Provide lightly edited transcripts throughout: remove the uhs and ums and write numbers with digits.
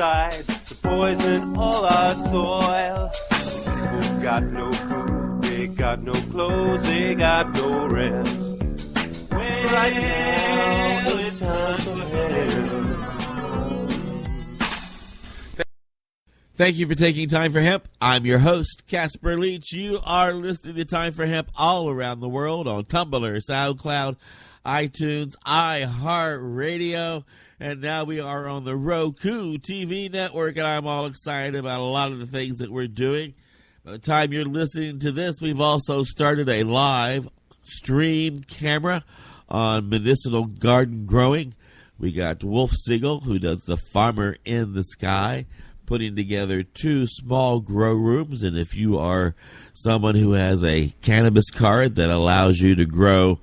pesticides to poison all our soil. People got no food, they got no clothes, they got no rest. Right now, it's time for hell. Thank you for taking Time for Hemp. I'm your host, Casper Leitch. You are listening to Time for Hemp all around the world on Tumblr, SoundCloud, iTunes, iHeartRadio, and now we are on the Roku TV network, and I'm all excited about a lot of the things that we're doing. By the time you're listening to this, we've also started a live stream camera on medicinal garden growing. We got Wolf Siegel, who does the Farmer in the Sky, putting together 2 small grow rooms. And if you are someone who has a cannabis card that allows you to grow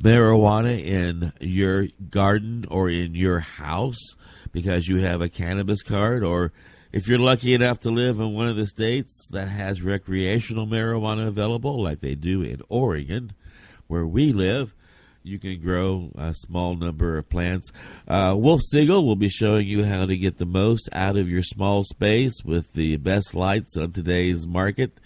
marijuana in your garden or in your house because you have a cannabis card, or if you're lucky enough to live in one of the states that has recreational marijuana available, like they do in Oregon, where we live, you can grow a small number of plants. Wolf Siegel will be showing you how to get the most out of your small space with the best lights on today's market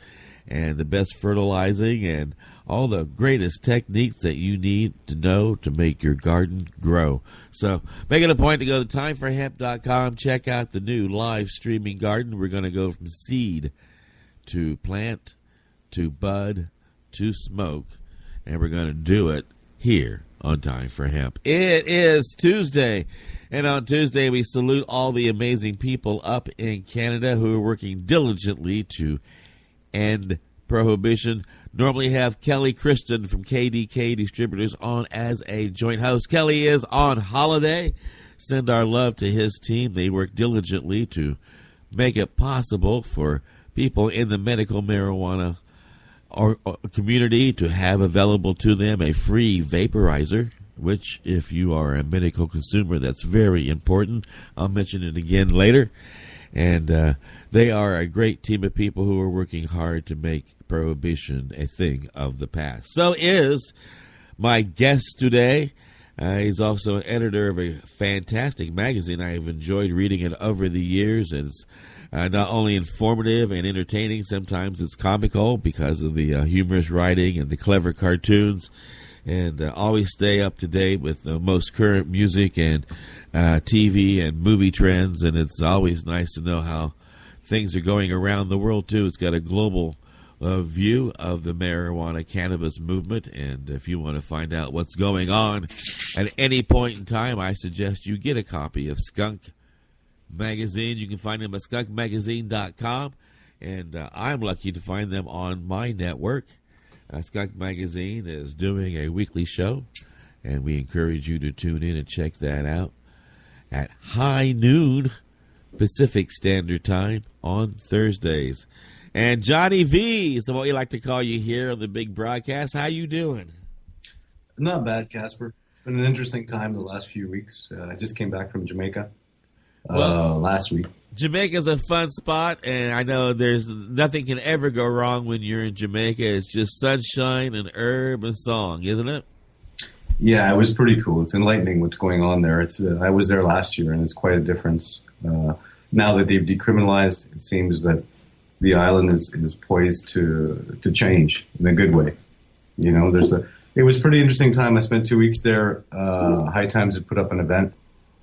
and the best fertilizing and all the greatest techniques that you need to know to make your garden grow. So make it a point to go to timeforhemp.com, check out the new live streaming garden. We're going to go from seed to plant to bud to smoke, and we're going to do it here on Time for Hemp. It is Tuesday, and on Tuesday we salute all the amazing people up in Canada who are working diligently to end prohibition. Normally have Kelly Christian from KDK Distributors on as a joint host. Kelly is on holiday. Send our love to his team. They work diligently to make it possible for people in the medical marijuana or community to have available to them a free vaporizer, which if you are a medical consumer, that's very important. I'll mention it again later. And they are a great team of people who are working hard to make prohibition a thing of the past. So is my guest today. He's also an editor of a fantastic magazine. I have enjoyed reading it over the years, and it's not only informative and entertaining, sometimes it's comical because of the humorous writing and the clever cartoons, and always stay up to date with the most current music and TV and movie trends, and it's always nice to know how things are going around the world, too. It's got a global view of the marijuana cannabis movement, and if you want to find out what's going on at any point in time, I suggest you get a copy of Skunk Magazine. You can find them at skunkmagazine.com, and I'm lucky to find them on my network. Skunk Magazine is doing a weekly show, and we encourage you to tune in and check that out at high noon Pacific Standard Time on Thursdays. And Johnny V is what we like to call you here on the big broadcast. How you doing? Not bad, Casper. It's been an interesting time the last few weeks. I just came back from Jamaica last week. Jamaica's a fun spot, and I know there's nothing can ever go wrong when you're in Jamaica. It's just sunshine and herb and song, isn't it? Yeah, it was pretty cool. It's enlightening what's going on there. I was there last year, and it's quite a difference. Now that they've decriminalized, it seems that the island is poised to change in a good way. You know, it was a pretty interesting time. I spent 2 weeks there. High Times had put up an event,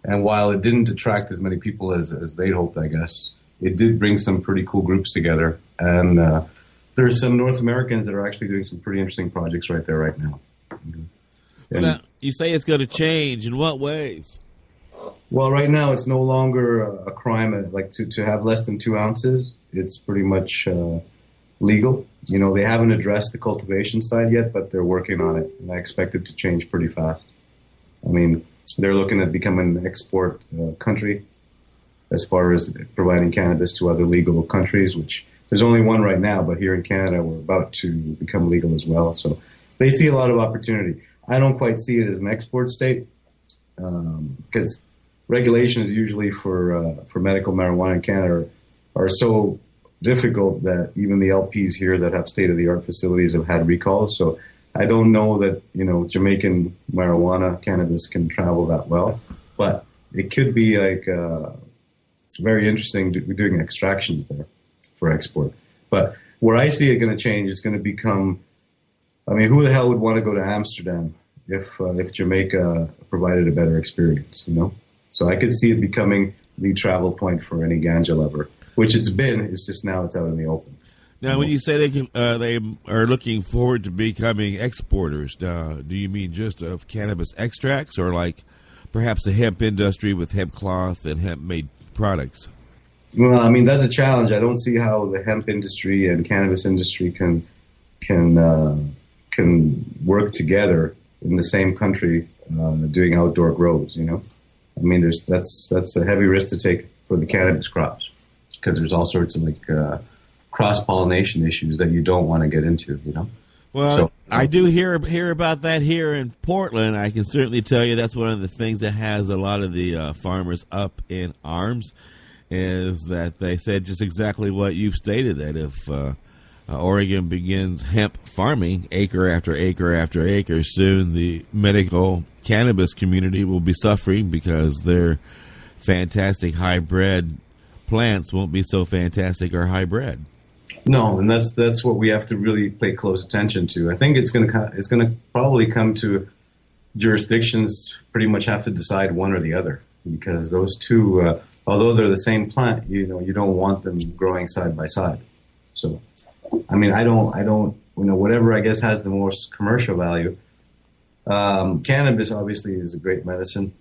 and while it didn't attract as many people as they'd hoped, I guess, it did bring some pretty cool groups together. And there's some North Americans that are actually doing some pretty interesting projects right there right now. Well, now, you say it's going to change. In what ways? Well, right now it's no longer a crime. Like to have less than 2 ounces, it's pretty much legal. You know, they haven't addressed the cultivation side yet, but they're working on it, and I expect it to change pretty fast. I mean, they're looking at becoming an export country as far as providing cannabis to other legal countries, which there's only one right now, but here in Canada we're about to become legal as well. So they see a lot of opportunity. I don't quite see it as an export state because regulations usually for medical marijuana in Canada are so difficult that even the LPs here that have state-of-the-art facilities have had recalls. So I don't know that, you know, Jamaican marijuana cannabis can travel that well, but it could be like It's very interesting doing extractions there for export. But where I see it going to change is going to become, I mean, who the hell would want to go to Amsterdam if Jamaica provided a better experience, you know? So I could see it becoming the travel point for any ganja lover, which it's been. It's just now it's out in the open. Now, when you say they are looking forward to becoming exporters, do you mean just of cannabis extracts, or like perhaps the hemp industry with hemp cloth and hemp-made products? Well, I mean, that's a challenge. I don't see how the hemp industry and cannabis industry can work together in the same country doing outdoor grows, you know? I mean, that's a heavy risk to take for the cannabis crops because there's all sorts of like cross-pollination issues that you don't want to get into, you know? Well, so, I do hear about that here in Portland. I can certainly tell you that's one of the things that has a lot of the farmers up in arms, is that they said just exactly what you've stated, that if Oregon begins hemp farming acre after acre after acre, soon the medical cannabis community will be suffering because their fantastic hybrid plants won't be so fantastic or hybrid. No, and that's what we have to really pay close attention to. I think it's going to probably come to jurisdictions pretty much have to decide one or the other, because those two, although they're the same plant, you know, you don't want them growing side by side. So, I mean, I don't, you know, whatever I guess has the most commercial value. Cannabis obviously is a great medicine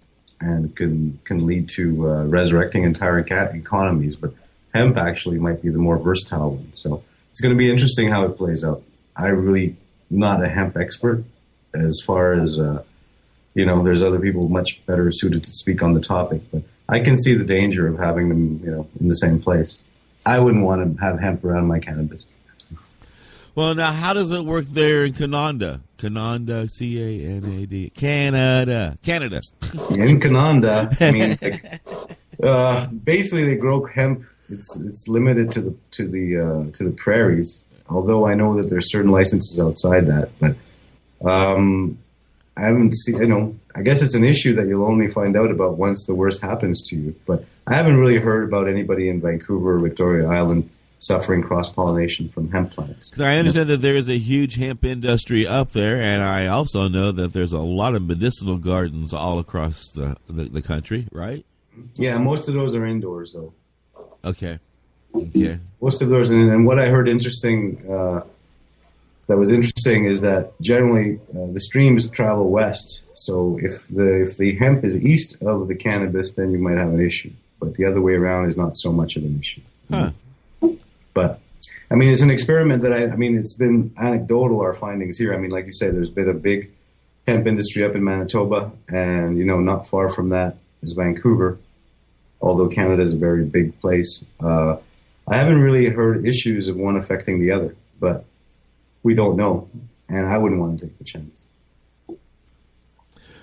and can lead to resurrecting entire economies, but hemp actually might be the more versatile one. So it's going to be interesting how it plays out. I'm really not a hemp expert as far as, you know, there's other people much better suited to speak on the topic, but I can see the danger of having them, you know, in the same place. I wouldn't want to have hemp around my cannabis. Well, now, how does it work there in Canada? Canada, C-A-N-A-D. Canada. In Canada, I mean, like, basically they grow hemp. It's limited to the prairies. Although I know that there's certain licenses outside that, but I haven't seen. You know, I guess it's an issue that you'll only find out about once the worst happens to you. But I haven't really heard about anybody in Vancouver or Victoria Island suffering cross-pollination from hemp plants. I understand that there is a huge hemp industry up there, and I also know that there's a lot of medicinal gardens all across the country, right? Yeah, most of those are indoors, though. Okay. Most of those, and what I heard that was interesting is that generally the streams travel west. So if the hemp is east of the cannabis, then you might have an issue. But the other way around is not so much of an issue. Huh. But, I mean, it's an experiment that I mean, it's been anecdotal, our findings here. I mean, like you say, there's been a big hemp industry up in Manitoba, and, you know, not far from that is Vancouver, although Canada is a very big place. I haven't really heard issues of one affecting the other, but we don't know, and I wouldn't want to take the chance.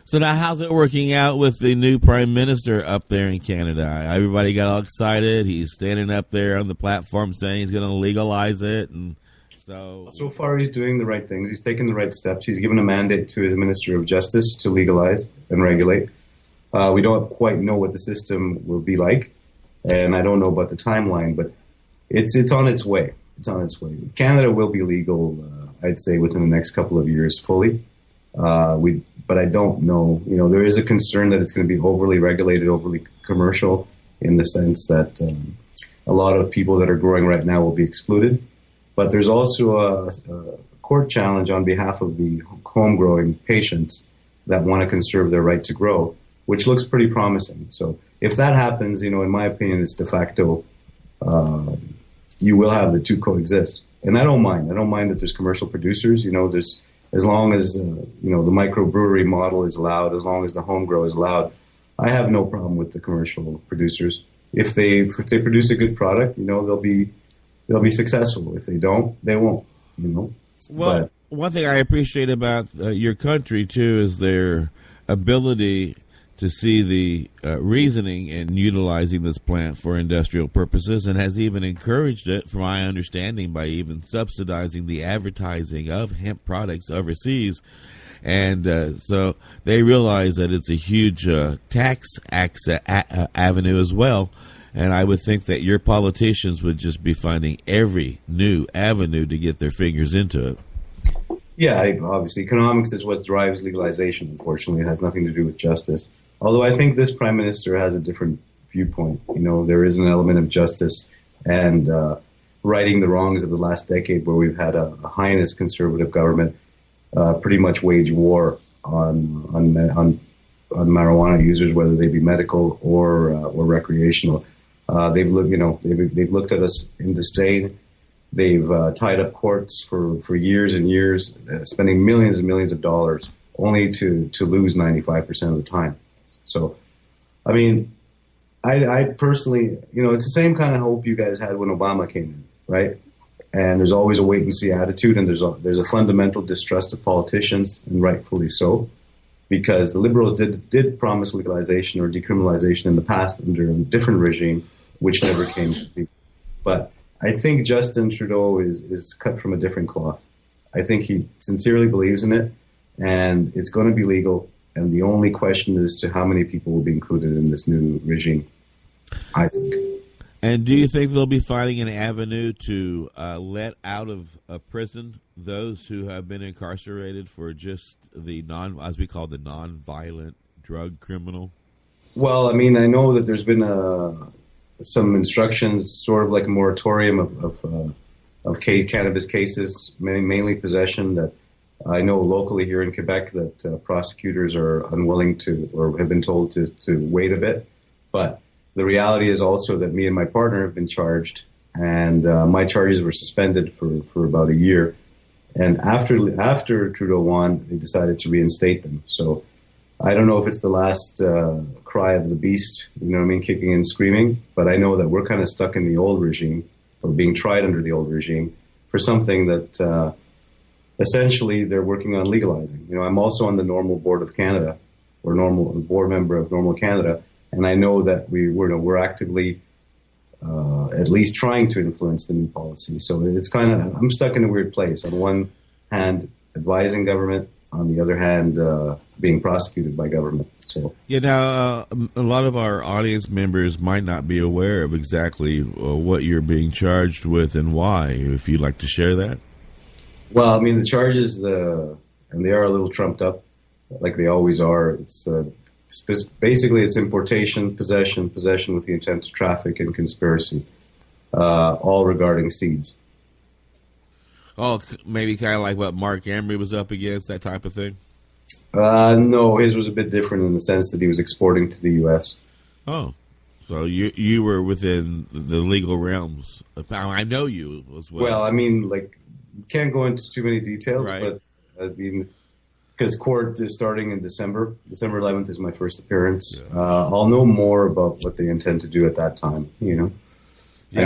So now, how's it working out with the new prime minister up there in Canada? Everybody got all excited. He's standing up there on the platform saying he's going to legalize it, and so far he's doing the right things. He's taking the right steps. He's given a mandate to his Minister of Justice to legalize and regulate. We don't quite know what the system will be like, and I don't know about the timeline, but it's on its way. It's on its way. Canada will be legal, I'd say, within the next couple of years fully. But I don't know. You know, there is a concern that it's going to be overly regulated, overly commercial, in the sense that a lot of people that are growing right now will be excluded. But there's also a court challenge on behalf of the home-growing patients that want to conserve their right to grow, which looks pretty promising. So if that happens, you know, in my opinion, it's de facto. You will have the two coexist, and I don't mind. I don't mind that there's commercial producers. You know, there's as long as you know, the microbrewery model is allowed, as long as the home grow is allowed, I have no problem with the commercial producers. If they produce a good product, you know, they'll be successful. If they don't, they won't. You know. Well, one thing I appreciate about your country too is their ability to see the reasoning in utilizing this plant for industrial purposes, and has even encouraged it, from my understanding, by even subsidizing the advertising of hemp products overseas. And so they realize that it's a huge tax avenue as well. And I would think that your politicians would just be finding every new avenue to get their fingers into it. Yeah, obviously, economics is what drives legalization, unfortunately. It has nothing to do with justice. Although I think this prime minister has a different viewpoint. There is an element of justice and righting the wrongs of the last decade, where we've had a highness conservative government pretty much wage war on marijuana users, whether they be medical or recreational. They've looked at us in disdain. They've tied up courts for years and years, spending millions and millions of dollars, only to lose 95% of the time. So, I mean, I personally, it's the same kind of hope you guys had when Obama came in, right? And there's always a wait and see attitude, and there's a fundamental distrust of politicians, and rightfully so, because the Liberals did promise legalization or decriminalization in the past under a different regime, which never came to be. But I think Justin Trudeau is cut from a different cloth. I think he sincerely believes in it, and it's going to be legal. And the only question is to how many people will be included in this new regime, I think. And do you think they'll be finding an avenue to let out of prison those who have been incarcerated for just as we call the non-violent drug criminal? Well, I mean, I know that there's been some instructions, sort of like a moratorium of cannabis cases, mainly possession, that I know locally here in Quebec that prosecutors are unwilling to, or have been told to wait a bit. But the reality is also that me and my partner have been charged, and my charges were suspended for about a year. And after Trudeau won, they decided to reinstate them. So I don't know if it's the last cry of the beast, kicking and screaming. But I know that we're kind of stuck in the old regime, or being tried under the old regime, for something that essentially they're working on legalizing. I'm also on the Normal Board of Canada, or board member of Normal Canada, and I know that we're actively at least trying to influence the new policy. So it's I'm stuck in a weird place. On one hand, advising government; on the other hand, being prosecuted by government. So now a lot of our audience members might not be aware of exactly what you're being charged with and why. If you'd like to share that. Well, I mean, the charges, and they are a little trumped up, like they always are. It's basically it's importation, possession with the intent to traffic, and conspiracy, all regarding seeds. Oh, maybe kind of like what Mark Emery was up against, that type of thing? No, his was a bit different in the sense that he was exporting to the U.S. Oh, so you were within the legal realms. I know you as well. Well, I mean, can't go into too many details, right. But I mean, because court is starting in December. December 11th is my first appearance. Yeah. I'll know more about what they intend to do at that time. Yeah. I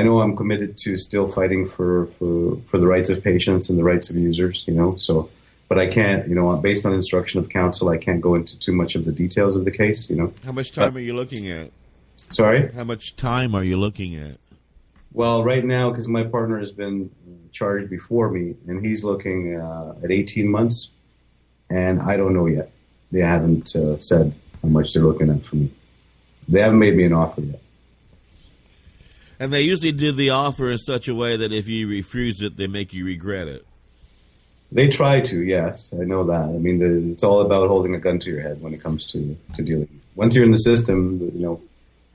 know I'm committed to still fighting for the rights of patients and the rights of users. So, but I can't. Based on instruction of counsel, I can't go into too much of the details of the case. How much time are you looking at? Sorry? How much time are you looking at? Well, right now, because my partner has been charged before me, and he's looking at 18 months, and I don't know yet. They haven't said how much they're looking at for me. They haven't made me an offer yet. And they usually do the offer in such a way that if you refuse it, they make you regret it. They try to, yes. I know that. I mean, it's all about holding a gun to your head when it comes to dealing. Once you're in the system,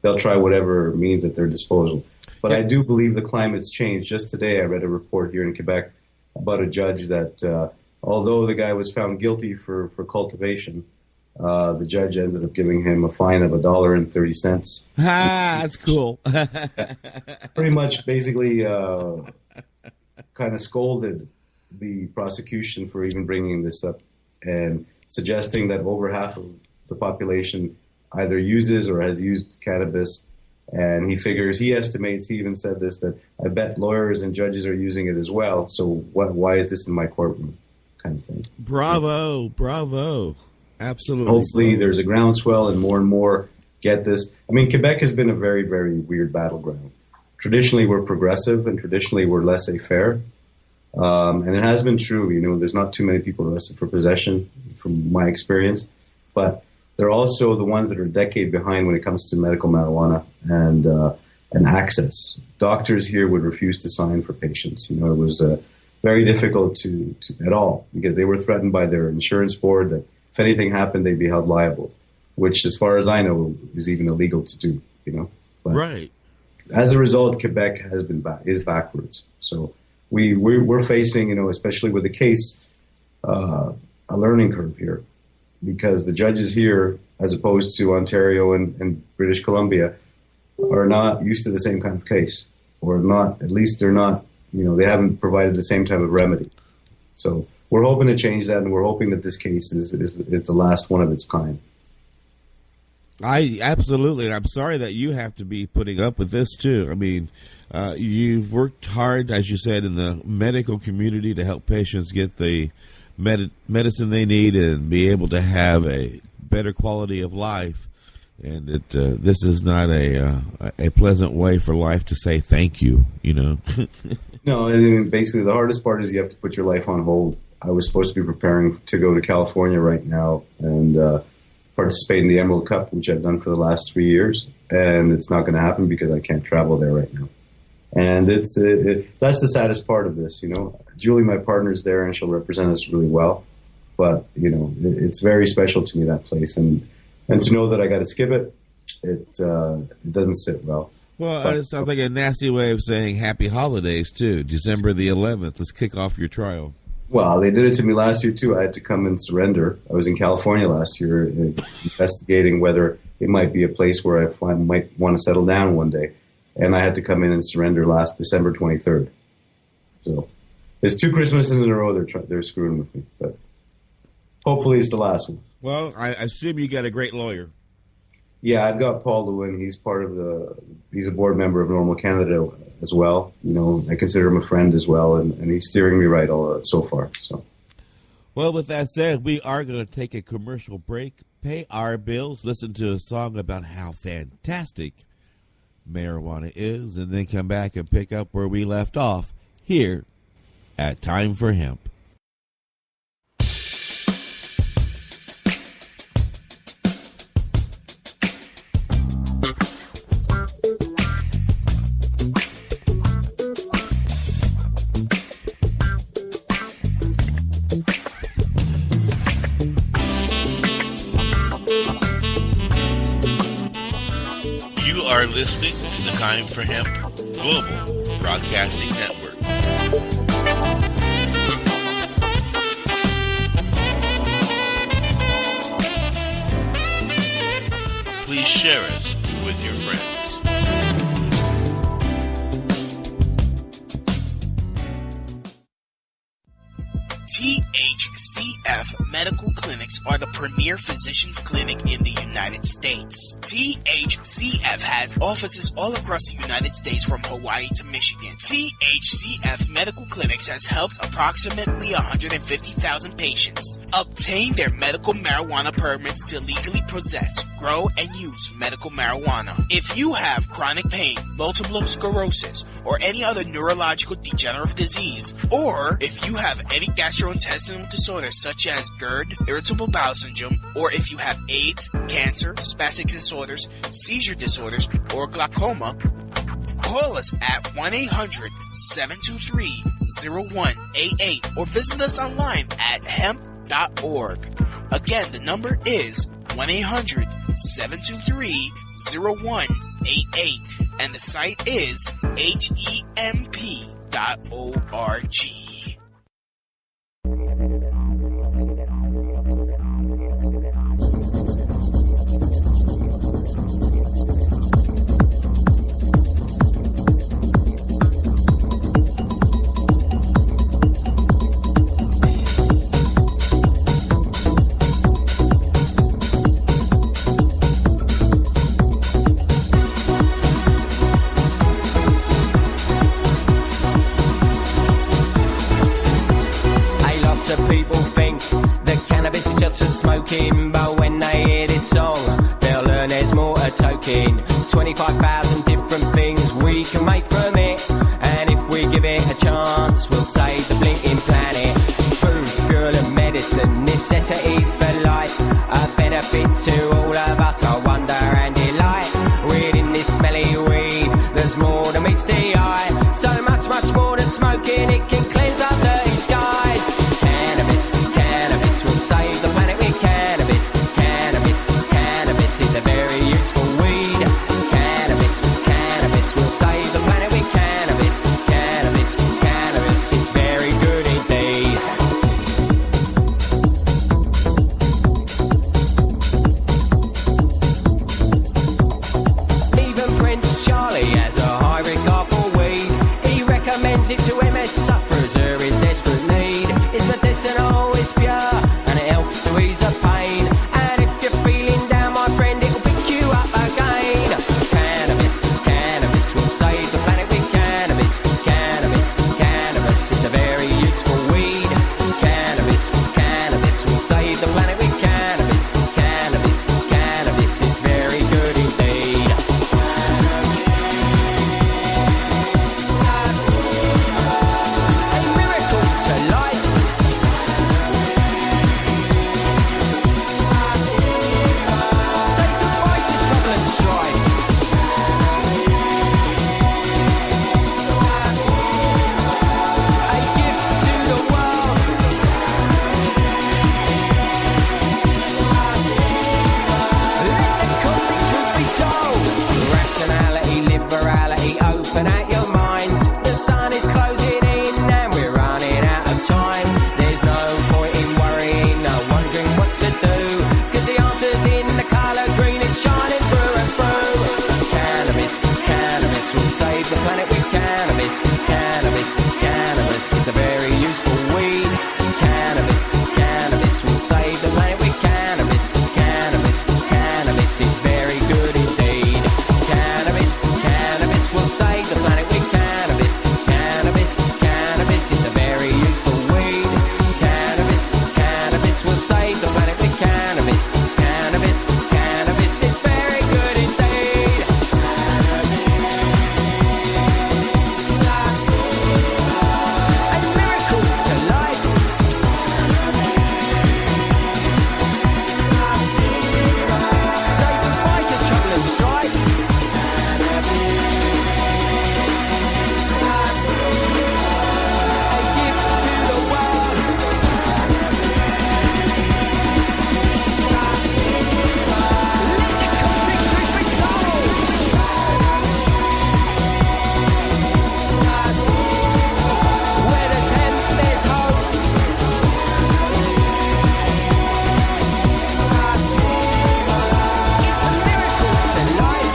they'll try whatever means at their disposal. But I do believe the climate's changed. Just today I read a report here in Quebec about a judge that although the guy was found guilty for cultivation, the judge ended up giving him a fine of $1.30. That's cool. Pretty much basically kind of scolded the prosecution for even bringing this up and suggesting that over half of the population either uses or has used cannabis. And he estimates, he even said this, that I bet lawyers and judges are using it as well. So why is this in my courtroom, kind of thing? Bravo. Absolutely. Hopefully there's a groundswell and more get this. I mean, Quebec has been a very, very weird battleground. Traditionally, we're progressive, and traditionally, we're laissez-faire. And it has been true, there's not too many people arrested for possession, from my experience. But they're also the ones that are a decade behind when it comes to medical marijuana and access. Doctors here would refuse to sign for patients. It was very difficult to at all, because they were threatened by their insurance board that if anything happened, they'd be held liable, which, as far as I know, is even illegal to do. But right. As a result, Quebec is backwards. So we're facing, especially with the case, a learning curve here, because the judges here, as opposed to Ontario and British Columbia, are not used to the same kind of case, or not. At least they're not. They haven't provided the same type of remedy. So we're hoping to change that, and we're hoping that this case is the last one of its kind. Absolutely. I'm sorry that you have to be putting up with this too. I mean, you've worked hard, as you said, in the medical community to help patients get the medicine they need and be able to have a better quality of life. And this is not a pleasant way for life to say thank you. No, I mean, basically the hardest part is you have to put your life on hold. I was supposed to be preparing to go to California right now and participate in the Emerald Cup, which I've done for the last 3 years, and it's not going to happen because I can't travel there right now. And that's the saddest part of this. Julie, my partner's there, and she'll represent us really well. But it's very special to me, that place, and to know that I got to skip it, it doesn't sit well. Well, it sounds like a nasty way of saying happy holidays, too. December the 11th. Let's kick off your trial. Well, they did it to me last year, too. I had to come and surrender. I was in California last year investigating whether it might be a place where I might want to settle down one day. And I had to come in and surrender last December 23rd. So there's 2 Christmases in a row they're screwing with me. But hopefully it's the last one. Well, I assume you got a great lawyer. Yeah, I've got Paul Lewin. He's he's a board member of Normal Canada as well. I consider him a friend as well, and he's steering me right so far. So, well, with that said, we are going to take a commercial break, pay our bills, listen to a song about how fantastic marijuana is, and then come back and pick up where we left off here at Time for Hemp. Are listening to the Time for Hemp Global Broadcasting Network. Please share us with your friends. THCF Medical Clinics are the premier physicians clinic in the United States. THCF has offices all across the United States from Hawaii to Michigan. THCF Medical Clinics has helped approximately 150,000 patients obtain their medical marijuana permits to legally possess, grow, and use medical marijuana. If you have chronic pain, multiple sclerosis, or any other neurological degenerative disease, or if you have any gastrointestinal disorders such as GERD, irritable bowel syndrome, or if you have AIDS, cancer, spastic disorders, seizure disorders, or glaucoma, call us at 1-800-723-0188 or visit us online at hemp.org. Again, the number is 1-800-723-0188 and the site is hemp.org. Smoking, but when they hear this song, they'll learn there's more to toking. 25,000 different things we can make from it, and if we give it a chance, we'll save the blinking planet. Food, fuel and medicine Listen, necessities for life, a benefit to all of us, our wonder and delight. Within this smelly weed, there's more than meets the eye. So much, much more than smoking, it can cleanse our dirty skies. Cannabis, cannabis will save the planet with cannabis. Cannabis, cannabis is a very useful weed. Cannabis, cannabis will save the planet with cannabis. Cannabis, cannabis is very good indeed. Even Prince Charlie has a high regard for weed. He recommends it to MS sufferers who are in desperate need. It's medicinal, it's pure, and it helps to ease the pain. And if you're feeling down, my friend, it'll pick you up again. Cannabis, cannabis will save the planet with cannabis. Cannabis, cannabis is a very useful weed. Cannabis, cannabis will save the planet with cannabis. Cannabis, cannabis is very good indeed. A miracle to life. Say goodbye to trouble and strife. A gift to the world. Let the cosmic truth be told. Rationality, liberality, open out your minds. The sun is closing in and we're running out of time. There's no point in worrying, no wondering what to do. Cause the answer's in the colour green, it's shining through and through. Cannabis, cannabis will save the planet with cannabis. Cannabis, cannabis is a very useful weed. Cannabis, cannabis will save the planet with cannabis. Cannabis, cannabis is very good indeed. Cannabis, cannabis will save the planet with cannabis. Cannabis, cannabis is a very useful weed. Cannabis, cannabis will save the planet with cannabis. Cannabis, cannabis is very good indeed. A miracle to life. Say goodbye to trouble and strife. A gift to the world. Let the cosmic truth be told. Where there's hemp, there's hope. It's a miracle to life.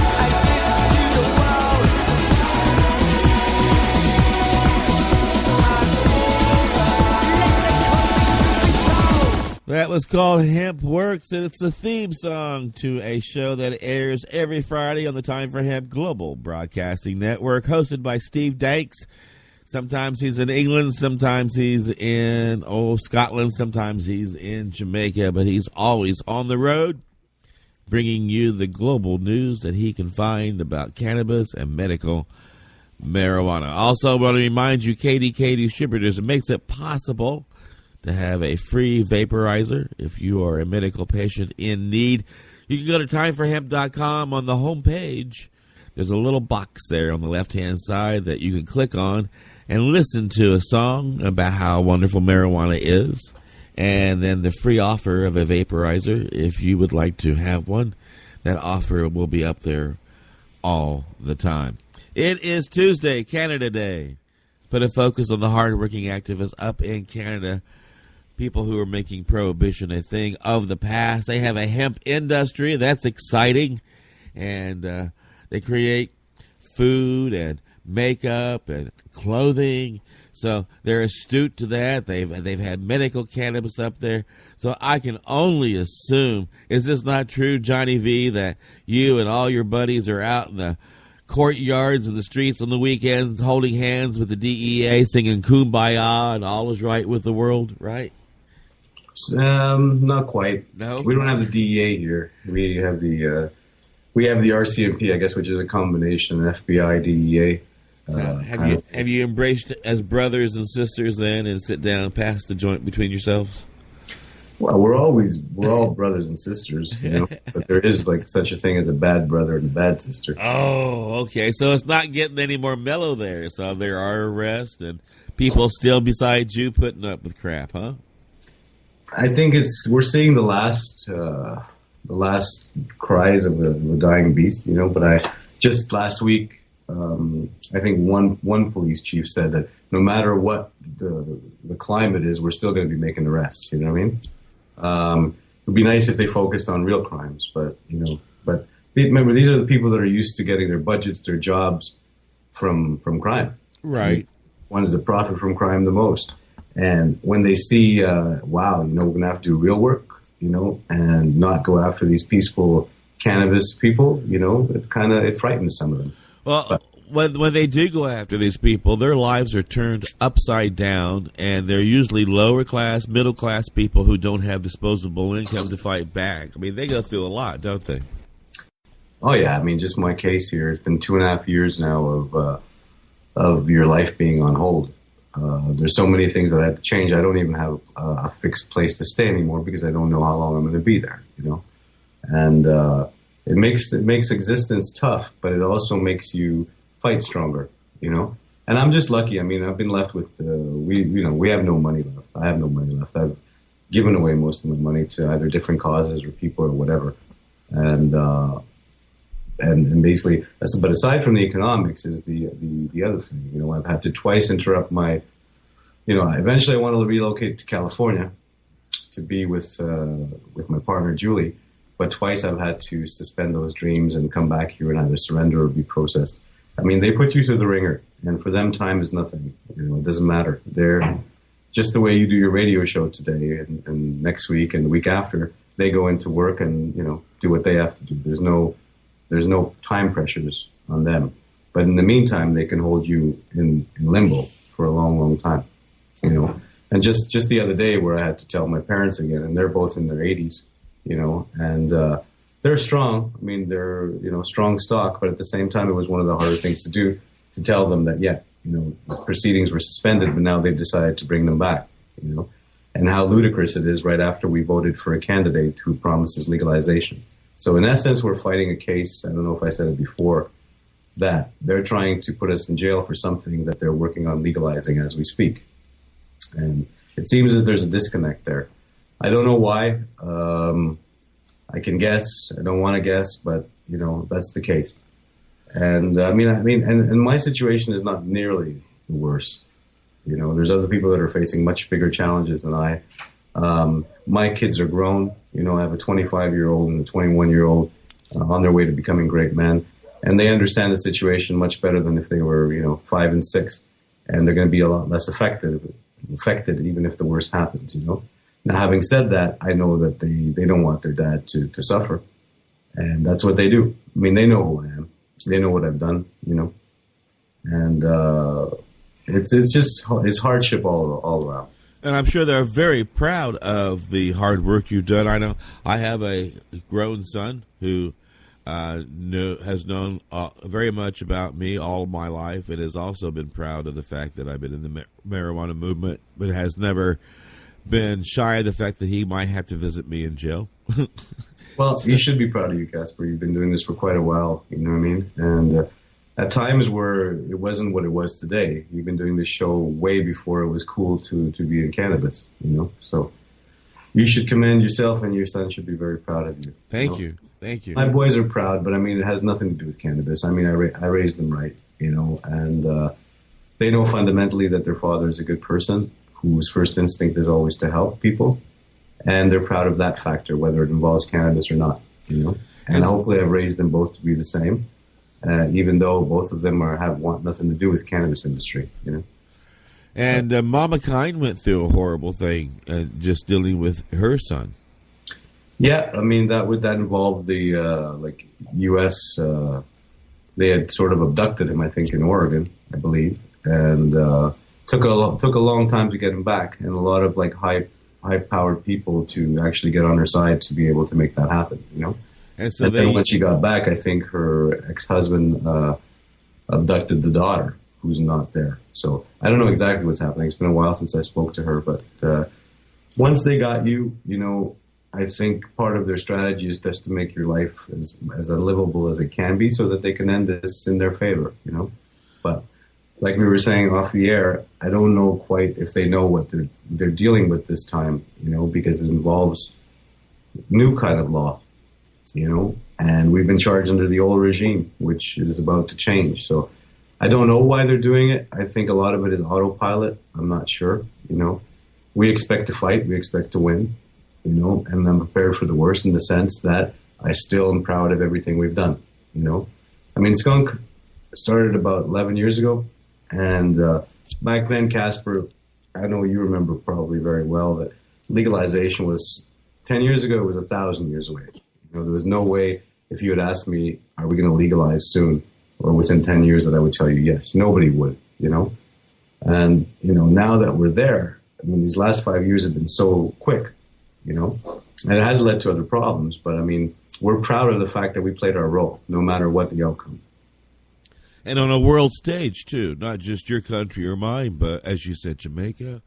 A gift to the world. Let the cosmic truth be told. That was called Hemp Works, and it's the theme song to a show that airs every Friday on the Time for Hemp Global Broadcasting Network, hosted by Steve Danks. Sometimes he's in England, sometimes he's in Scotland, sometimes he's in Jamaica, but he's always on the road, bringing you the global news that he can find about cannabis and medical marijuana. Also, I want to remind you, KDK Distributors makes it possible to have a free vaporizer if you are a medical patient in need. You can go to timeforhemp.com. On the homepage, there's a little box there on the left-hand side that you can click on and listen to a song about how wonderful marijuana is, and then the free offer of a vaporizer if you would like to have one. That offer will be up there all the time. It is Tuesday, Canada Day. Put a focus on the hardworking activists up in Canada, people who are making prohibition a thing of the past. They have a hemp industry. That's exciting. And they create food and makeup and clothing. So they're astute to that. They've had medical cannabis up there. So I can only assume, is this not true, Johnny V, that you and all your buddies are out in the courtyards and the streets on the weekends holding hands with the DEA, singing Kumbaya and all is right with the world, right? Not quite. No? We don't have the DEA here. We have the RCMP, I guess, which is a combination of FBI, DEA. Have you embraced as brothers and sisters then, and sit down and pass the joint between yourselves? Well, we're all brothers and sisters, but there is like such a thing as a bad brother and a bad sister. Oh, okay. So it's not getting any more mellow there. So there are arrests and people still beside you putting up with crap, huh? I think we're seeing the last cries of a dying beast, But just last week, I think one police chief said that no matter what the climate is, we're still going to be making arrests. You know what I mean? It would be nice if they focused on real crimes, but remember, these are the people that are used to getting their budgets, their jobs from crime. Right. Ones that profit from crime the most. And when they see, wow, we're going to have to do real work, and not go after these peaceful cannabis people, it frightens some of them. Well, when they do go after these people, their lives are turned upside down, and they're usually lower class, middle class people who don't have disposable income to fight back. I mean, they go through a lot, don't they? Oh yeah, I mean, just my case here. It's been 2.5 years now of your life being on hold. There's so many things that I have to change. I don't even have a fixed place to stay anymore because I don't know how long I'm going to be there. And it makes existence tough, but it also makes you fight stronger. And I'm just lucky. I mean, I've been left with we have no money left. I have no money left. I've given away most of my money to either different causes or people or whatever. And basically, but aside from the economics is the other thing. I've had to twice interrupt my, eventually I wanted to relocate to California to be with my partner Julie, but twice I've had to suspend those dreams and come back here and either surrender or be processed. I mean, they put you through the ringer, and for them, time is nothing. It doesn't matter. They're just the way you do your radio show today and next week and the week after. They go into work and do what they have to do. There's no time pressures on them. But in the meantime, they can hold you in limbo for a long, long time, And just the other day where I had to tell my parents again, and they're both in their 80s, and they're strong. I mean, they're, strong stock, but at the same time, it was one of the harder things to do, to tell them that, the proceedings were suspended, but now they've decided to bring them back, and how ludicrous it is right after we voted for a candidate who promises legalization. So in essence, we're fighting a case, I don't know if I said it before, that they're trying to put us in jail for something that they're working on legalizing as we speak. And it seems that there's a disconnect there. I don't know why. I can guess. I don't want to guess, but, that's the case. And and my situation is not nearly the worst. There's other people that are facing much bigger challenges than I. My kids are grown. I have a 25-year-old and a 21-year-old on their way to becoming great men. And they understand the situation much better than if they were, 5 and 6. And they're going to be a lot less affected even if the worst happens, Now, having said that, I know that they don't want their dad to suffer. And that's what they do. I mean, they know who I am. They know what I've done, And it's hardship all around. And I'm sure they're very proud of the hard work you've done. I know I have a grown son who has known very much about me all of my life and has also been proud of the fact that I've been in the marijuana movement, but has never been shy of the fact that he might have to visit me in jail. Well, you should be proud of you, Casper. You've been doing this for quite a while, you know what I mean? And at times where it wasn't what it was today, you've been doing this show way before it was cool to be in cannabis, So you should commend yourself, and your son should be very proud of you. Thank you. Thank you. My boys are proud, but it has nothing to do with cannabis. I raised them right, and they know fundamentally that their father is a good person whose first instinct is always to help people, and they're proud of that factor, whether it involves cannabis or not, And hopefully I've raised them both to be the same, even though both of them want nothing to do with cannabis industry, And Mama Kind went through a horrible thing, just dealing with her son. Yeah, that involved the U.S. They had sort of abducted him, I think, in Oregon, I believe, and took a long time to get him back, and a lot of high-powered people to actually get on her side to be able to make that happen, And so then when she got back, I think her ex-husband abducted the daughter, who's not there. So I don't know exactly what's happening. It's been a while since I spoke to her, but once they got you, I think part of their strategy is just to make your life as livable as it can be so that they can end this in their favor, But like we were saying off the air, I don't know quite if they know what they're dealing with this time, because it involves new kind of law, and we've been charged under the old regime, which is about to change. So I don't know why they're doing it. I think a lot of it is autopilot. I'm not sure, We expect to fight. We expect to win, and I'm prepared for the worst in the sense that I still am proud of everything we've done, I mean, Skunk started about 11 years ago. And back then, Casper, I know you remember probably very well that legalization was 10 years ago. It was 1,000 years away. There was no way if you had asked me, "Are we going to legalize soon or within 10 years?" that I would tell you yes. Nobody would, And now that we're there, I mean, these last 5 years have been so quick, and it has led to other problems. But I mean, we're proud of the fact that we played our role, no matter what the outcome. And on a world stage, too, not just your country or mine, but, as you said, Jamaica.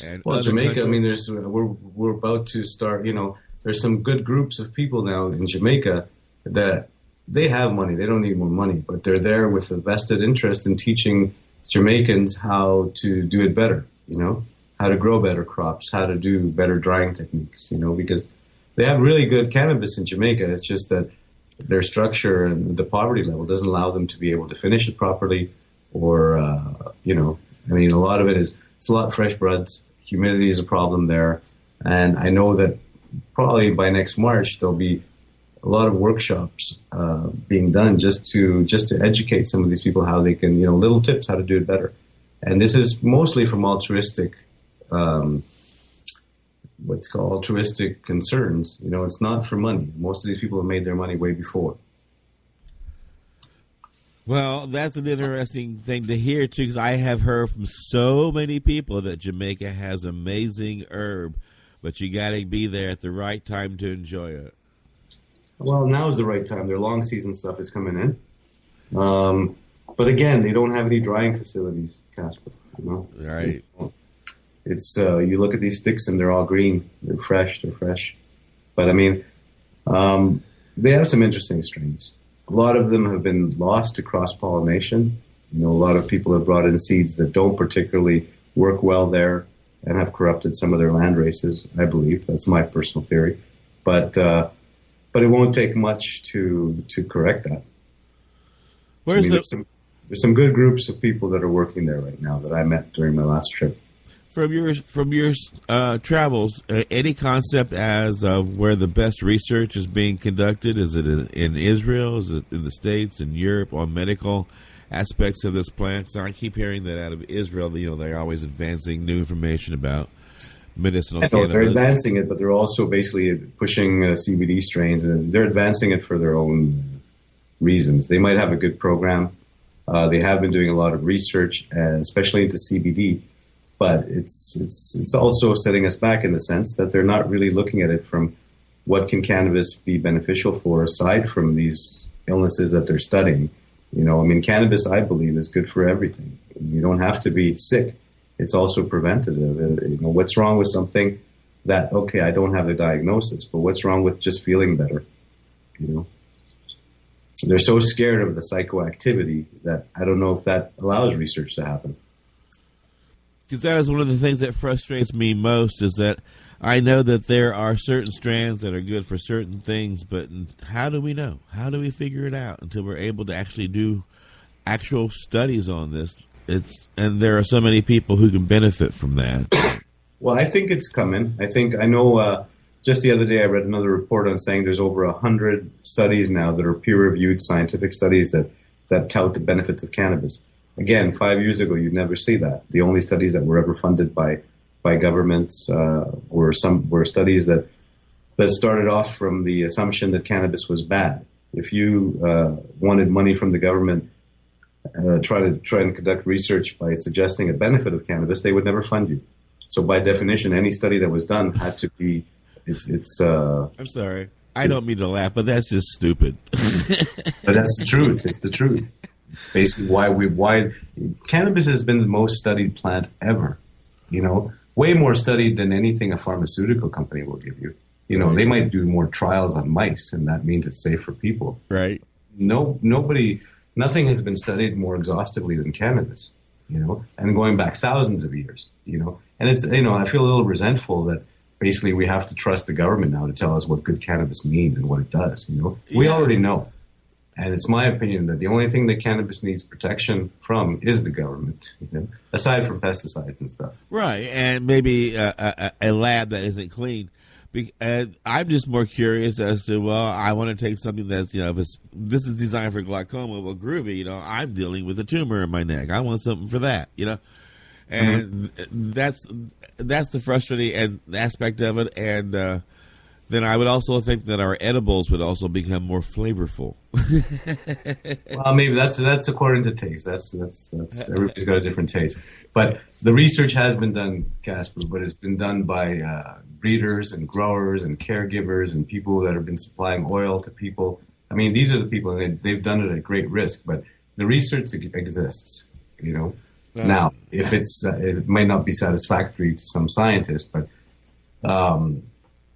And Jamaica, countries. I mean, we're about to start, there's some good groups of people now in Jamaica that they have money. They don't need more money, but they're there with a vested interest in teaching Jamaicans how to do it better, how to grow better crops, how to do better drying techniques, because they have really good cannabis in Jamaica. It's just that their structure and the poverty level doesn't allow them to be able to finish it properly, or I mean, a lot of it is it's a lot of fresh buds. Humidity is a problem there, and I know that probably by next March there'll be a lot of workshops being done just to educate some of these people how they can, little tips how to do it better. And this is mostly from altruistic. What's called altruistic concerns. It's not for money. Most of these people have made their money way before. Well, that's an interesting thing to hear, too, because I have heard from so many people that Jamaica has amazing herb, but you got to be there at the right time to enjoy it. Well, now is the right time. Their long season stuff is coming in. But again, they don't have any drying facilities, Casper. Right. It's you look at these sticks and they're all green. They're fresh. But I mean, they have some interesting strains. A lot of them have been lost to cross-pollination. A lot of people have brought in seeds that don't particularly work well there and have corrupted some of their land races, I believe. That's my personal theory. But it won't take much to correct that. There's some good groups of people that are working there right now that I met during my last trip. From your travels, any concept as of where the best research is being conducted? Is it in Israel? Is it in the States, in Europe, on medical aspects of this plant? So I keep hearing that out of Israel, they're always advancing new information about medicinal cannabis. They're advancing it, but they're also basically pushing CBD strains, and they're advancing it for their own reasons. They might have a good program. They have been doing a lot of research, especially into CBD. But it's also setting us back in the sense that they're not really looking at it from what can cannabis be beneficial for aside from these illnesses that they're studying. Cannabis, I believe, is good for everything. You don't have to be sick. It's also preventative. What's wrong with something that, okay, I don't have the diagnosis, but what's wrong with just feeling better? They're so scared of the psychoactivity that I don't know if that allows research to happen. Because that is one of the things that frustrates me most is that I know that there are certain strands that are good for certain things, but how do we know? How do we figure it out until we're able to actually do actual studies on this? And there are so many people who can benefit from that. Well, I think it's coming. I know just the other day I read another report on saying there's over 100 studies now that are peer-reviewed scientific studies that tout the benefits of cannabis. Again, 5 years ago, you'd never see that. The only studies that were ever funded by governments were studies that started off from the assumption that cannabis was bad. If you wanted money from the government, try and conduct research by suggesting a benefit of cannabis, they would never fund you. So by definition, any study that was done had to be. I'm sorry. I don't mean to laugh, but that's just stupid. But that's the truth. It's the truth. It's basically why cannabis has been the most studied plant ever. Way more studied than anything a pharmaceutical company will give you. They might do more trials on mice, and that means it's safe for people. Right. Nothing has been studied more exhaustively than cannabis, and going back thousands of years, and it's, I feel a little resentful that basically we have to trust the government now to tell us what good cannabis means and what it does. We already know. And it's my opinion that the only thing that cannabis needs protection from is the government, aside from pesticides and stuff. Right, and maybe a lab that isn't clean. And I'm just more curious as to, I want to take something that's, if this is designed for glaucoma, well, groovy, I'm dealing with a tumor in my neck. I want something for that, And that's the frustrating aspect of it. And then I would also think that our edibles would also become more flavorful. Well, maybe that's according to taste. That's everybody's got a different taste. But the research has been done, Casper, but it's been done by breeders and growers and caregivers and people that have been supplying oil to people. I mean, these are the people, and they've done it at great risk. But the research exists, Now, if it might not be satisfactory to some scientists, but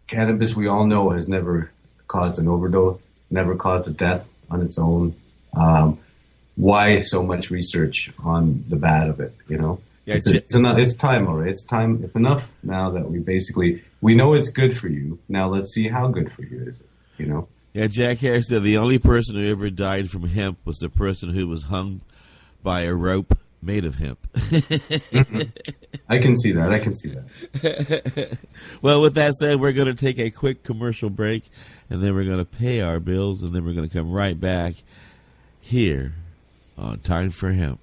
cannabis, we all know, has never caused an overdose, never caused a death on its own. Why so much research on the bad of it? Yeah, it's time already. It's time. It's enough now that we know it's good for you. Now let's see how good for you is it. Yeah, Jack Harris said the only person who ever died from hemp was the person who was hung by a rope made of hemp. I can see that. Well, with that said, we're going to take a quick commercial break, and then we're going to pay our bills, and then we're going to come right back here on Time for Hemp.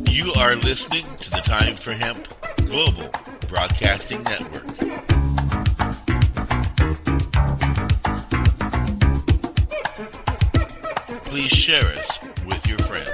You are listening to the Time for Hemp Global Broadcasting Network. Please share us with your friends.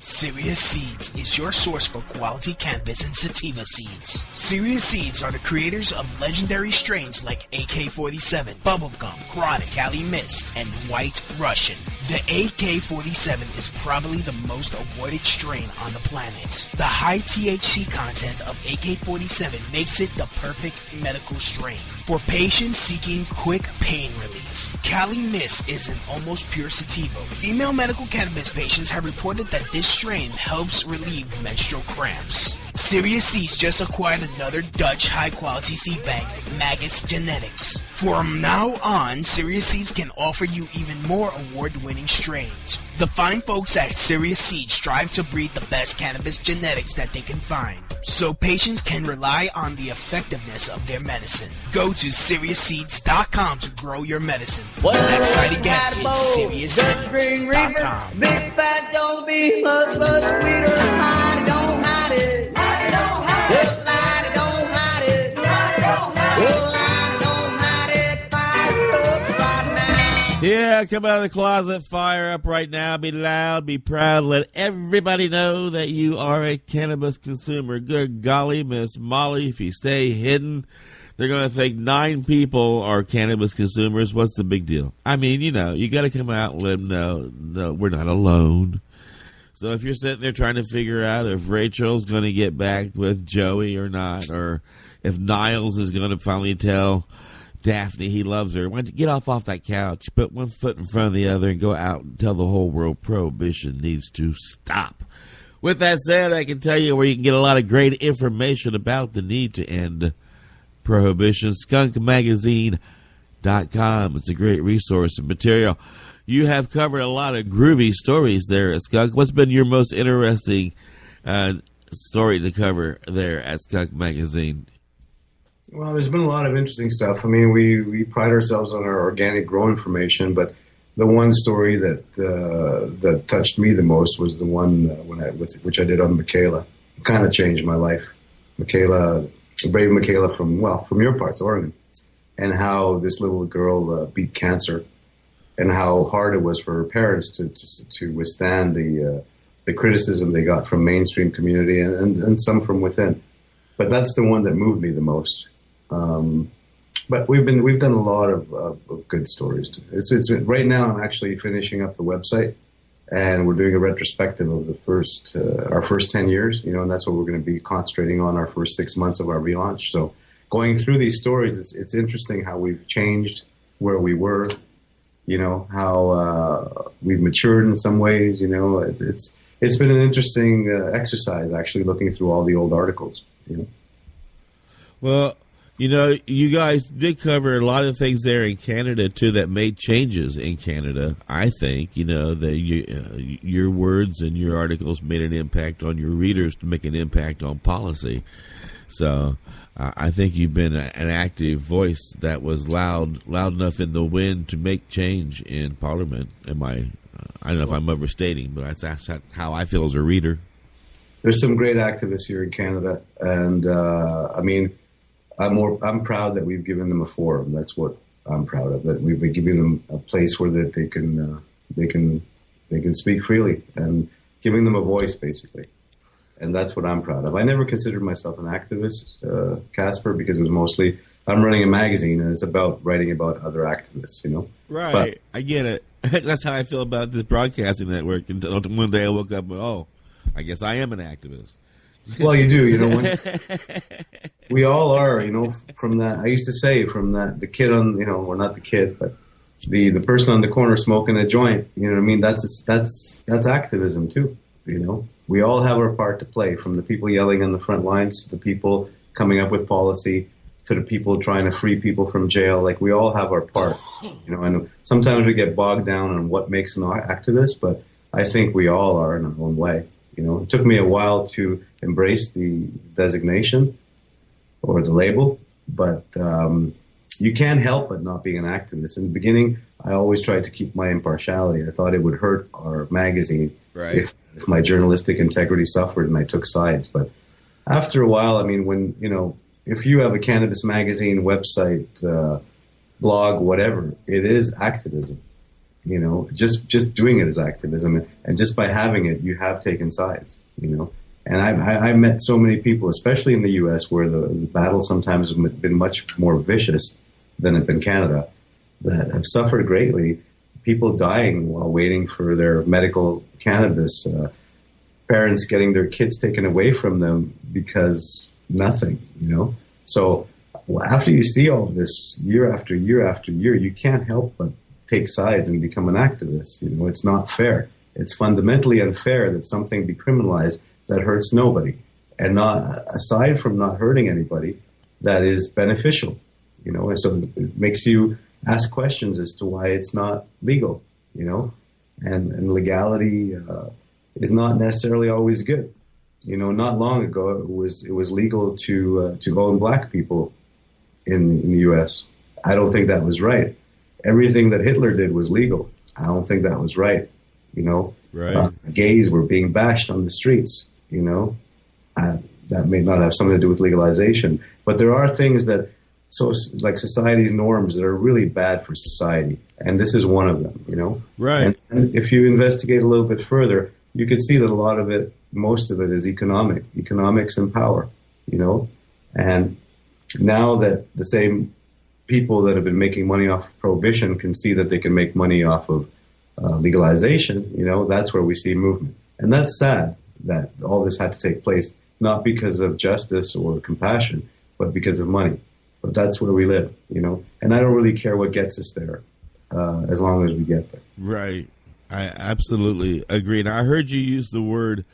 Serious Seeds is your source for quality cannabis and sativa seeds. Serious Seeds are the creators of legendary strains like AK-47, Bubblegum, Chronic, Cali Mist, and White Russian. The AK-47 is probably the most awarded strain on the planet. The high THC content of AK-47 makes it the perfect medical strain for patients seeking quick pain relief. Cali Mist is an almost pure sativa. Female medical cannabis patients have reported that this strain helps relieve menstrual cramps. Serious Seeds just acquired another Dutch high-quality seed bank, Magus Genetics. From now on, Serious Seeds can offer you even more award-winning strains. The fine folks at Serious Seeds strive to breed the best cannabis genetics that they can find, so patients can rely on the effectiveness of their medicine. Go to SeriousSeeds.com to grow your medicine. That site again is SeriousSeeds.com. Big fat don't be much sweeter. I don't hide it. Yeah, come out of the closet, fire up right now, be loud, be proud, let everybody know that you are a cannabis consumer. Good golly, Miss Molly, if you stay hidden, they're going to think 9 people are cannabis consumers. What's the big deal? I mean, you got to come out and let them know, no, we're not alone. So if you're sitting there trying to figure out if Rachel's going to get back with Joey or not, or if Niles is going to finally tell Daphne he loves her, why don't you get off that couch, put one foot in front of the other, and go out and tell the whole world prohibition needs to stop. With that said, I can tell you where you can get a lot of great information about the need to end prohibition. SkunkMagazine.com. It's a great resource and material. You have covered a lot of groovy stories there at Skunk. What's been your most interesting story to cover there at Skunk Magazine? Well, there's been a lot of interesting stuff. I mean, we pride ourselves on our organic grow information, but the one story that touched me the most was the one which I did on Michaela. It kind of changed my life. Michaela, brave Michaela from your parts, Oregon. and how this little girl beat cancer, and how hard it was for her parents to withstand the criticism they got from mainstream community and some from within. But that's the one that moved me the most. But we've done a lot of good stories. It's right now I'm actually finishing up the website, and we're doing a retrospective of our first 10 years, and that's what we're going to be concentrating on our first 6 months of our relaunch. So going through these stories, it's interesting how we've changed where we were, how we've matured in some ways, it's been an interesting exercise actually looking through all the old articles. Well, you guys did cover a lot of things there in Canada, too, that made changes in Canada, I think. Your words and your articles made an impact on your readers to make an impact on policy. So I think you've been an active voice that was loud enough in the wind to make change in Parliament. I don't know if I'm overstating, but that's how I feel as a reader. There's some great activists here in Canada, and I'm proud that we've given them a forum. That's what I'm proud of. That we've been giving them a place where that they can speak freely and giving them a voice, basically. And that's what I'm proud of. I never considered myself an activist, Casper, because it was mostly I'm running a magazine and it's about writing about other activists. Right. But I get it. That's how I feel about this broadcasting network. Until one day I woke up and I guess I am an activist. Well, you do, we all are, from that. I used to say from that, the kid on, well, not the kid, but the person on the corner smoking a joint, that's activism too, We all have our part to play, from the people yelling on the front lines to the people coming up with policy to the people trying to free people from jail. Like, we all have our part, and sometimes we get bogged down on what makes an activist, but I think we all are in our own way. It took me a while to embrace the designation or the label, but you can't help but not being an activist. In the beginning, I always tried to keep my impartiality. I thought it would hurt our magazine if my journalistic integrity suffered and I took sides. But after a while, when, if you have a cannabis magazine, website, blog, whatever, it is activism. Just doing it is activism, and just by having it, you have taken sides. And I've met so many people, especially in the U.S., where the battle sometimes has been much more vicious than in Canada, that have suffered greatly. People dying while waiting for their medical cannabis, parents getting their kids taken away from them because nothing. So after you see all this year after year after year, you can't help but take sides and become an activist. It's not fair. It's fundamentally unfair that something be criminalized that hurts nobody, and not, aside from not hurting anybody, that is beneficial. And so it makes you ask questions as to why it's not legal. And legality is not necessarily always good. Not long ago it was legal to own black people in the U.S. I don't think that was right. Everything that Hitler did was legal. I don't think that was right. Right. Gays were being bashed on the streets. That may not have something to do with legalization, but there are things that, like society's norms, that are really bad for society, and this is one of them. Right. And if you investigate a little bit further, you can see that a lot of it, most of it, is economics and power. And now that the same people that have been making money off of prohibition can see that they can make money off of legalization, that's where we see movement. And that's sad that all this had to take place, not because of justice or compassion, but because of money. But that's where we live, and I don't really care what gets us there, as long as we get there. Right. I absolutely agree. And I heard you use the word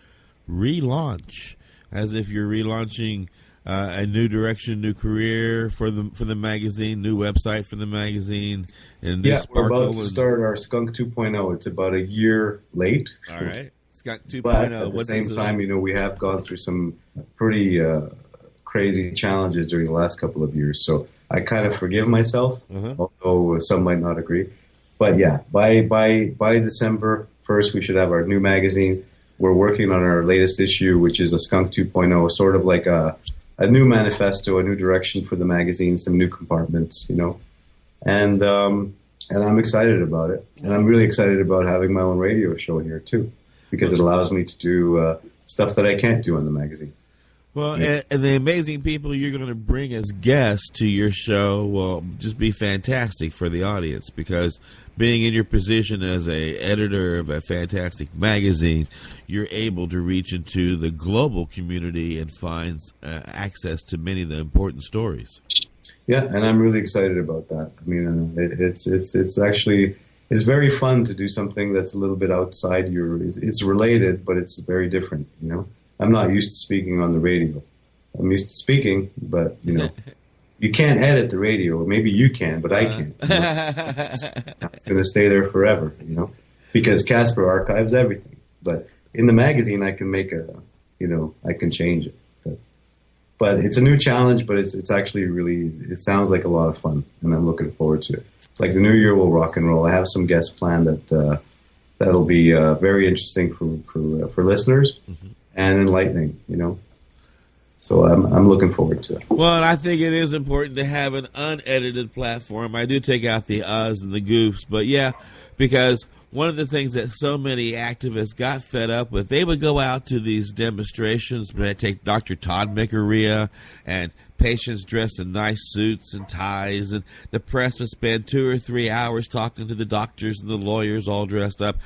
relaunch, as if you're relaunching a new direction, new career for the magazine, new website for the magazine, and new we're about to start our Skunk 2.0. It's about a year late. All right, Skunk 2.0. But at the same time, we have gone through some pretty crazy challenges during the last couple of years. So I kind of forgive myself, although some might not agree. But yeah, by December 1st, we should have our new magazine. We're working on our latest issue, which is a Skunk 2.0, sort of like a a new manifesto, a new direction for the magazine, some new compartments, and I'm excited about it. And I'm really excited about having my own radio show here too, because it allows me to do stuff that I can't do on the magazine. Well, and the amazing people you're going to bring as guests to your show will just be fantastic for the audience, because being in your position as a editor of a fantastic magazine, you're able to reach into the global community and find access to many of the important stories. Yeah, and I'm really excited about that. I mean, it's actually, it's very fun to do something that's a little bit outside it's related, but it's very different, I'm not used to speaking on the radio. I'm used to speaking, but, you can't edit the radio. Maybe you can, but I can't. It's going to stay there forever, because Casper archives everything. But in the magazine, I can make I can change it. But it's a new challenge, but it's actually really, it sounds like a lot of fun, and I'm looking forward to it. Like the new year will rock and roll. I have some guests planned that'll be very interesting for listeners. Mm-hmm. And enlightening, So I'm looking forward to it. Well, and I think it is important to have an unedited platform. I do take out the uhs and the goofs, but yeah, because one of the things that so many activists got fed up with, they would go out to these demonstrations, but they'd take Dr. Todd McArea and patients dressed in nice suits and ties, and the press would spend 2 or 3 hours talking to the doctors and the lawyers all dressed up.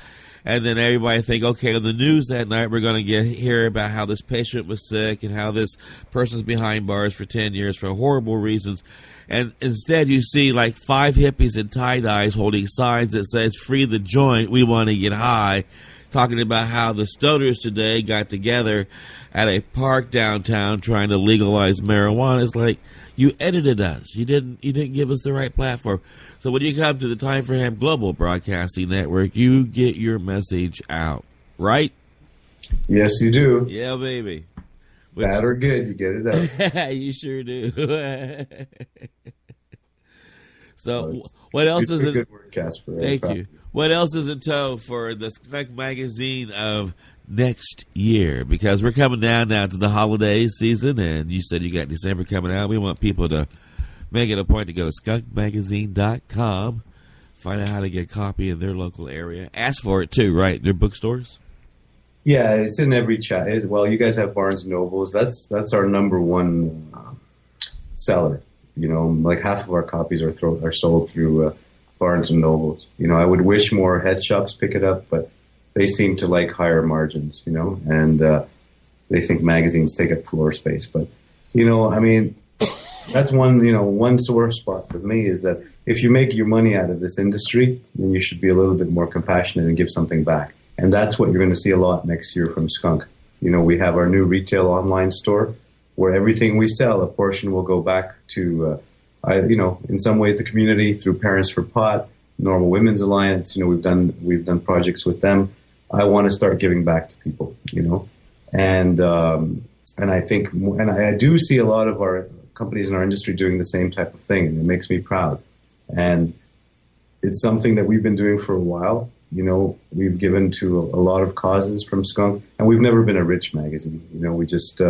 And then everybody think, okay, on the news that night we're going to hear about how this patient was sick and how this person's behind bars for 10 years for horrible reasons. And instead you see like 5 hippies in tie-dyes holding signs that says, "Free the joint, we want to get high," talking about how the stoners today got together at a park downtown trying to legalize marijuana. It's like, you edited us. You didn't give us the right platform. So when you come to the Time for Hemp Global Broadcasting Network, you get your message out, right? Yes, you do. Yeah, baby. Bad or good, you get it out. You sure do. So what else is it? Good work, Casper. Thank you. What else is in tow for the Skunk Magazine of next year? Because we're coming down now to the holiday season, and you said you got December coming out. We want people to make it a point to go to skunkmagazine.com, find out how to get a copy in their local area. Ask for it too, right? Their bookstores? Yeah, it's in every chat. Well, you guys have Barnes & Nobles. That's our number one seller. Like half of our copies are sold through Barnes & Nobles. I would wish more head shops pick it up, but they seem to like higher margins, and they think magazines take up floor space. But, that's one sore spot for me is that if you make your money out of this industry, then you should be a little bit more compassionate and give something back. And that's what you're going to see a lot next year from Skunk. We have our new retail online store where everything we sell, a portion will go back to, in some ways the community through Parents for Pot, Normal Women's Alliance. We've done projects with them. I want to start giving back to people, and I think, and I do see a lot of our companies in our industry doing the same type of thing, and it makes me proud. And it's something that we've been doing for a while. We've given to a lot of causes from Skunk, and we've never been a rich magazine. We just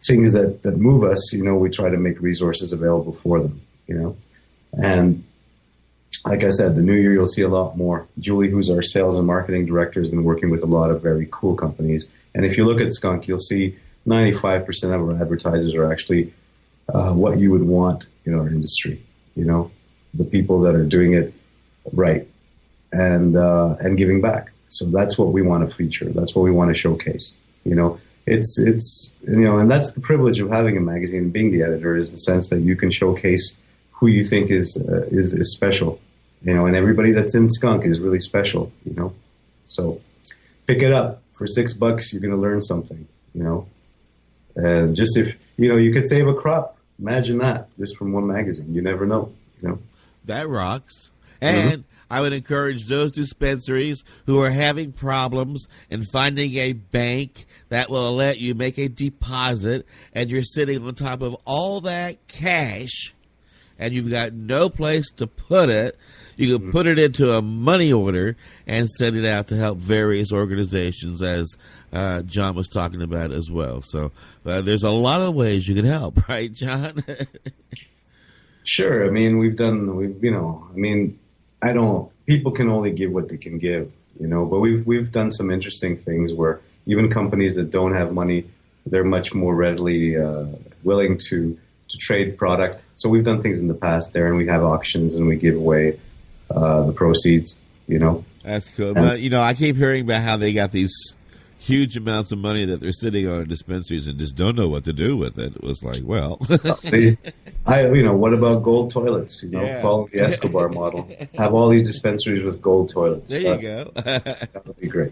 things that move us. We try to make resources available for them. And like I said, the new year you'll see a lot more. Julie, who's our sales and marketing director, has been working with a lot of very cool companies. And if you look at Skunk, you'll see 95% of our advertisers are actually what you would want in our industry. The people that are doing it right and giving back. So that's what we want to feature. That's what we want to showcase. It's and that's the privilege of having a magazine and being the editor, is the sense that you can showcase who you think is special. And everybody that's in Skunk is really special, So pick it up for $6. You're going to learn something, And just if, you could save a crop. Imagine that just from one magazine. You never know, That rocks. And I would encourage those dispensaries who are having problems in finding a bank that will let you make a deposit, and you're sitting on top of all that cash and you've got no place to put it, you can put it into a money order and send it out to help various organizations, as John was talking about as well. So there's a lot of ways you can help, right, John? Sure. I mean, people can only give what they can give, but we've done some interesting things where even companies that don't have money, they're much more readily willing to trade product. So we've done things in the past there, and we have auctions and we give away the proceeds, That's cool. But, I keep hearing about how they got these huge amounts of money that they're sitting on in dispensaries and just don't know what to do with it. It was like, well. What about gold toilets? Follow the Escobar model. Have all these dispensaries with gold toilets. There you go. That would be great.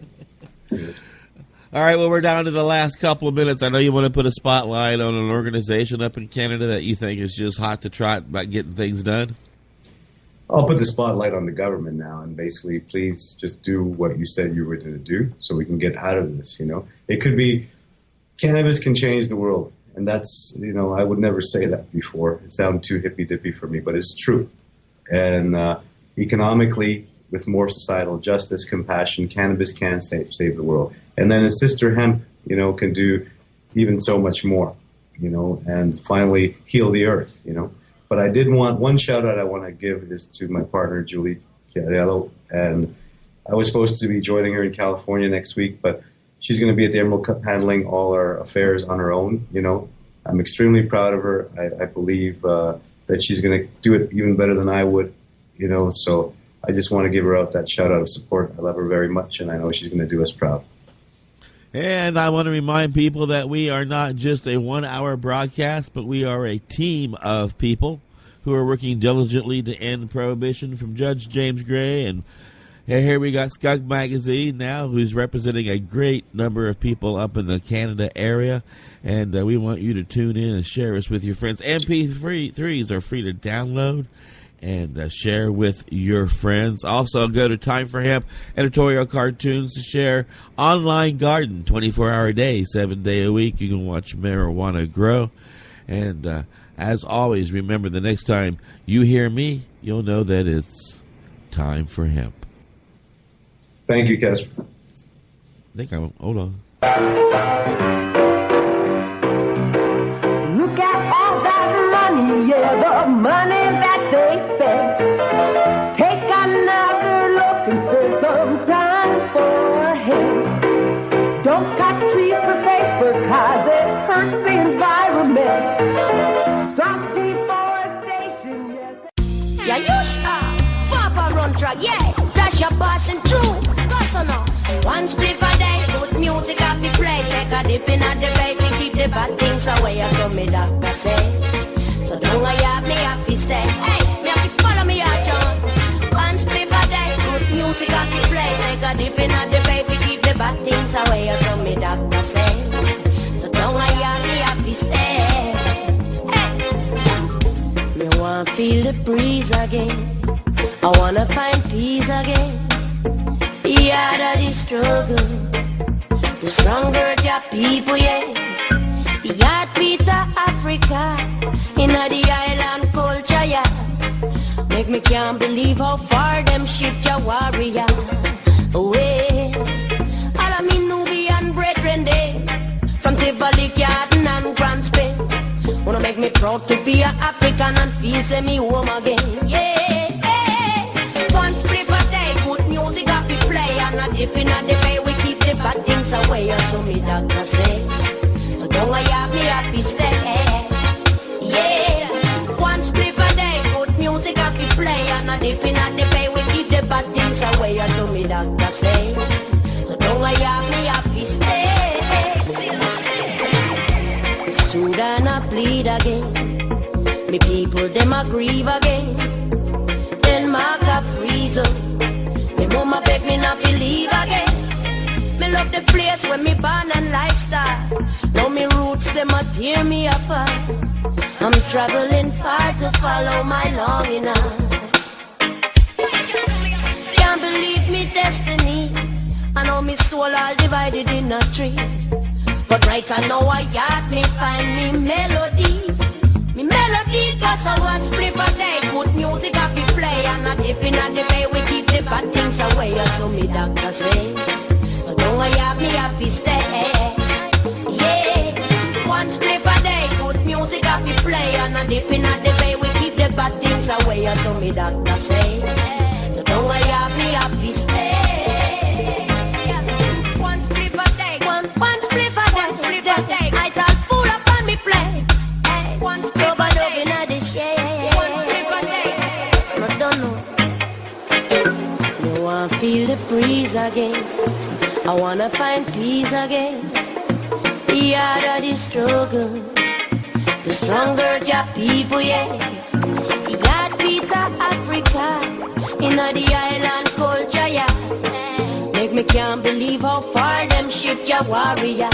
All right, well, we're down to the last couple of minutes. I know you want to put a spotlight on an organization up in Canada that you think is just hot to trot about getting things done. I'll put the spotlight on the government now and basically please just do what you said you were going to do so we can get out of this, It could be cannabis can change the world. And that's, I would never say that before. It sounded too hippy-dippy for me, but it's true. And economically, with more societal justice, compassion, cannabis can save the world. And then its sister hemp, can do even so much more, and finally heal the earth, But I did want one shout out I want to give is to my partner, Julie Chiarello. And I was supposed to be joining her in California next week, but she's going to be at the Emerald Cup handling all our affairs on her own, I'm extremely proud of her. I believe that she's going to do it even better than I would, So I just want to give her out that shout out of support. I love her very much, and I know she's going to do us proud. And I want to remind people that we are not just a 1 hour broadcast, but we are a team of people who are working diligently to end prohibition, from Judge James Gray. And here we got Skunk Magazine now, who's representing a great number of people up in the Canada area. And we want you to tune in and share us with your friends. MP3s are free to download and share with your friends. Also, go to Time for Hemp editorial cartoons to share. Online garden, 24-hour a day, 7 day a week. You can watch marijuana grow. And as always, remember, the next time you hear me, you'll know that it's time for hemp. Thank you, Casper. Hold on. Look at all that money, the money that they spend. Take another look and spend some time for him. Don't cut trees for paper, cause it hurts the environment. Stop deforestation, yes. Yeah, you sure. Papa run track, yeah. That's your passion true. Go so now. One split a day, good music off the play. Take a dip in at the baby, keep the bad things away. As so me doctor say. So don't I have me happy stay. Hey, me have to follow me out, John. One split a day, good music off the play. Take a dip in at the baby, keep the bad things away. As so me doctor say. So don't I have me happy stay. Hey, me want feel the breeze again. I wanna find peace again. Yeah, the struggle, the stronger your people, yeah. The heartbeat of Africa, in the island culture, yeah. Make me can't believe how far them shipped your warrior away. All of me Nubian brethren, they from Tivoli, Garden and Grand Spain. Wanna make me proud to be an African and feel say me home again, yeah. One split a day, good music off the play. And a dip in the bay, we keep the bad things away. So me doctor say, so don't I have me happy stay. Yeah, one split a day, good music off the play. And a dip in the bay, we keep the bad things away. So me doctor say, so don't I have me happy stay. Sudan a bleed again, me people them a grieve again. Mark a freeze up. Me mama beg me not to leave again. Me love the place where me born and lifestyle. Now me roots them a tear me apart. I'm traveling far to follow my longing out. Can't believe me destiny. I know me soul all divided in a tree. But right I know I got me find me melody. Me melody. Because I want split a day, good music I fi play, and a dip in the bay, we keep the bad things away, so me doctor say. So don't I have me happy stay. Yeah, one split a day, good music I fi play, and a dip in the bay, we keep the bad things away, so me doctor say. So don't I have me happy stay. One split a day, one split a day, one split a day. I thought full up on me play. One split a day, in the shade. One split a day. I don't know. You wanna feel the breeze again. I wanna find peace again. Yeah, the struggle. The stronger job people, yeah. You got Peter Africa. In the island culture, yeah. Make me can't believe how far them shipped your warrior.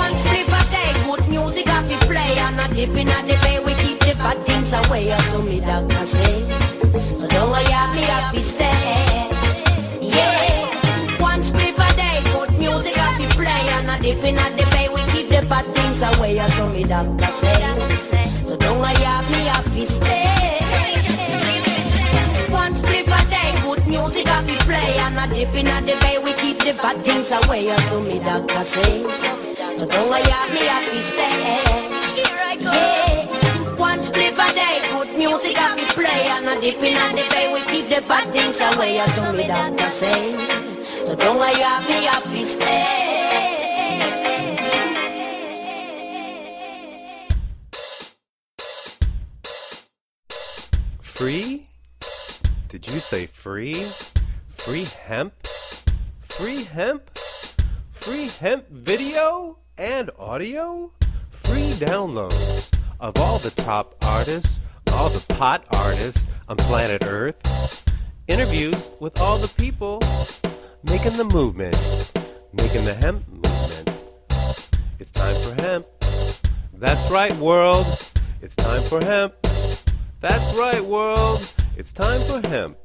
One split a day, good music I fi play, and a dip in the bay, we keep the bad things away, so me doctor say. So don't I have me happy stay. Yeah, one split a day, good music I fi play, and a dip in the bay, we keep the bad things away, so me doctor say. So don't I have me happy stay. One split a day, good music I fi play, and a dip in the bay, we keep the bad things away, so me doctor say. So don't I have me happy stay. Here I go. Yeah, one split a day, good music I fi play, and a dip in the bay, we keep the bad things away, so me doctor say. So don't I have me happy stay. Free? Did you say free? Free hemp? Free hemp? Free hemp video and audio? Free downloads of all the top artists, all the pot artists on planet Earth. Interviews with all the people making the movement, making the hemp movement. It's time for hemp. That's right, world. It's time for hemp. That's right, world. It's time for hemp.